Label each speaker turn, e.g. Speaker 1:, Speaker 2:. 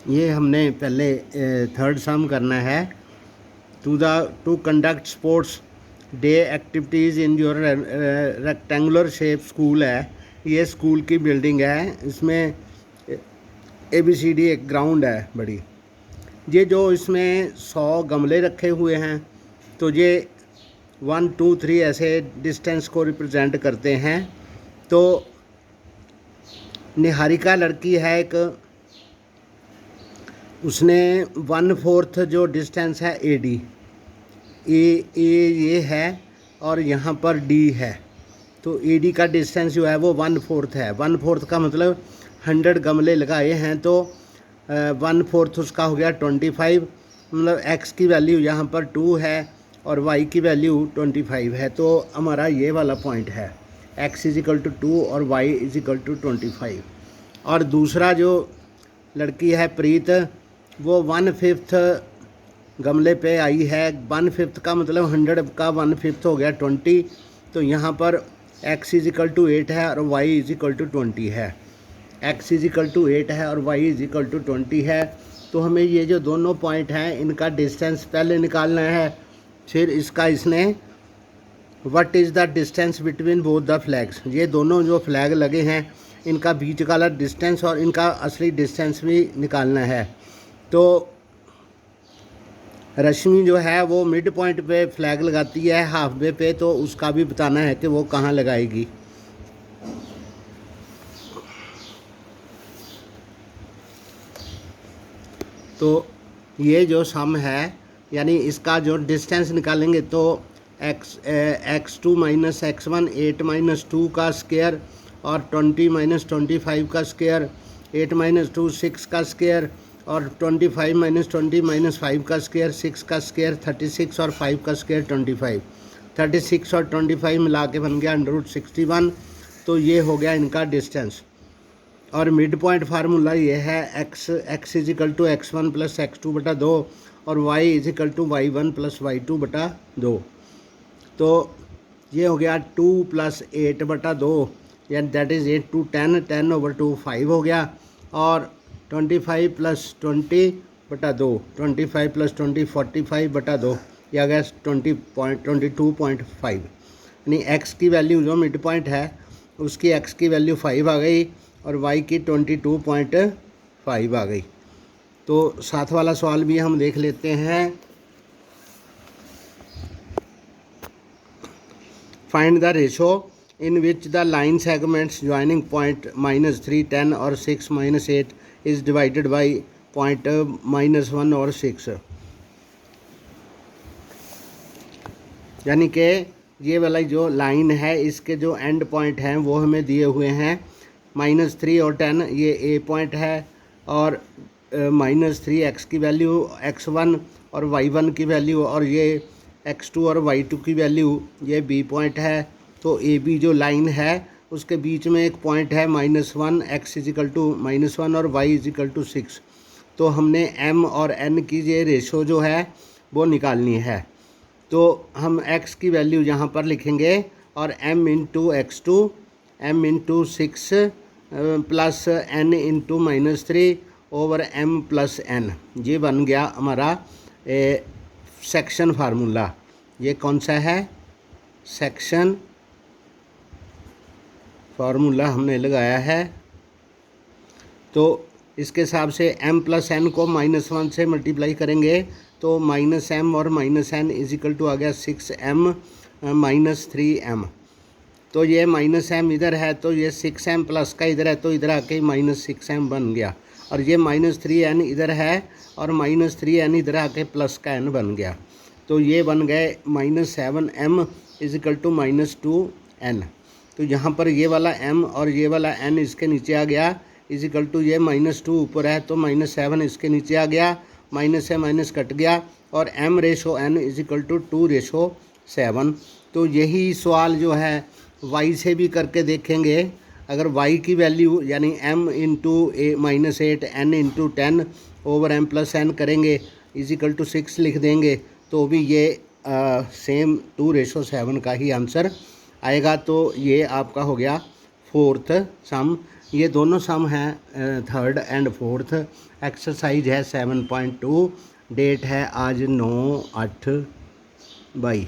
Speaker 1: ये हमने पहले थर्ड सम करना है। To conduct sports day activities in your rectangular shape school है। ये स्कूल की बिल्डिंग है, इसमें ABCD एक ग्राउंड है बड़ी। ये जो इसमें 100 गमले रखे हुए हैं, तो ये 1 2 3 ऐसे डिस्टेंस को रिप्रेजेंट करते हैं। तो निहारिका लड़की है एक, उसने 1/4 जो डिस्टेंस है AD ये है, और यहाँ पर D है। तो AD का डिस्टेंस जो है वो 1/4 है। 1/4 का मतलब 100 गमले लगाए हैं, तो 1/4 उसका हो गया 25। मतलब x की वैल्यू यहाँ पर 2 है और y की वैल्यू 25 है। तो हमारा ये वाला पॉइंट है, x = 2 और y = 25। और दूसरा जो लड़की है प्रीत, वो 1/5 गमले पे आई है। 1/5 का मतलब 100 का 1/5 हो गया 20। तो यहाँ पर x = 8 है और y = 20 है। x = 8 है और y = 20 है। तो हमें ये जो दोनों पॉइंट हैं इनका डिस्टेंस पहले निकालना है। फिर इसने what is the distance between both the flags, ये दोनों जो फ्लैग लगे हैं इनका बीच वाला डिस्टेंस और इनका असली डिस्टेंस भी निकालना है। तो रश्मि जो है वो मिड पॉइंट पे फ्लैग लगाती है हाफ वे पे, तो उसका भी बताना है कि वो कहाँ लगाएगी। तो ये जो सम है, यानी इसका जो डिस्टेंस निकालेंगे तो x2 - x1 8 - 2 का स्क्वायर और 20 - 25 का स्क्वायर, 8 - 2 6 का स्क्वायर और 25 - 20 - 5 का स्क्वायर 6 का स्क्वायर 36 और 5 का स्क्वायर 25। 36 और 25 मिला के बन गया √61। तो ये हो गया इनका डिस्टेंस। और मिड पॉइंट फार्मूला ये है x = x1 + x2/2 और y = y1 + y2/2। तो ये हो गया 2 + 8/2, यानी दैट इज़ 8 to 10, 10/2 5 हो गया। और 25 + 20/2, 25 + 20 45/2, यह आ गया 22.5। यानी x की वैल्यू जो मिड पॉइंट है उसकी x की वैल्यू 5 आ गई और y की 22.5 आ गई। तो साथ वाला सवाल भी हम देख लेते हैं। Find the ratio in which the line segments joining point -3 10 और 6 -8 इज डिवाइडेड बाई पॉइंट -1 और 6। यानी कि ये वाला जो लाइन है इसके जो एंड पॉइंट हैं वो हमें दिए हुए हैं। -3 और 10 ये A पॉइंट है, और -3 x की वैल्यू, x1 और y1 की वैल्यू, और ये x2 और y2 की वैल्यू, ये B पॉइंट है। तो AB जो लाइन है उसके बीच में एक पॉइंट है -1, x = -1 और y = 6। तो हमने m और n की ये रेशो जो है वो निकालनी है। तो हम x की वैल्यू यहाँ पर लिखेंगे और m × x2 m × 6 plus n × -3 over m + n, ये बन गया हमारा सेक्शन फार्मूला। ये कौन सा है? सेक्शन फार्मूला हमने लगाया है। तो इसके हिसाब से m + n को -1 से मल्टीप्लाई करेंगे तो -m और -n = आ गया 6m - 3m। तो ये -m इधर है तो ये 6m प्लस का इधर है तो इधर आके -6m बन गया। और ये -3n इधर है और -3n इधर आके प्लस का n बन गया। तो ये बन गए -7m = -2n। तो यहाँ पर ये वाला m और ये वाला n इसके नीचे आ गया, = ये -2 ऊपर है तो -7 इसके नीचे आ गया, माइनस से माइनस कट गया और m/n = 2/7। तो यही सवाल जो है y से भी करके देखेंगे। अगर y की वैल्यू यानी m × -8 n × 10 over m + n करेंगे = 6 लिख देंगे तो भी ये सेम 2/7 का ही आंसर आएगा। तो ये आपका हो गया 4th सम। ये दोनों सम हैं थर्ड एंड फोर्थ। एक्सरसाइज है 7.2। डेट है आज 9/8/22।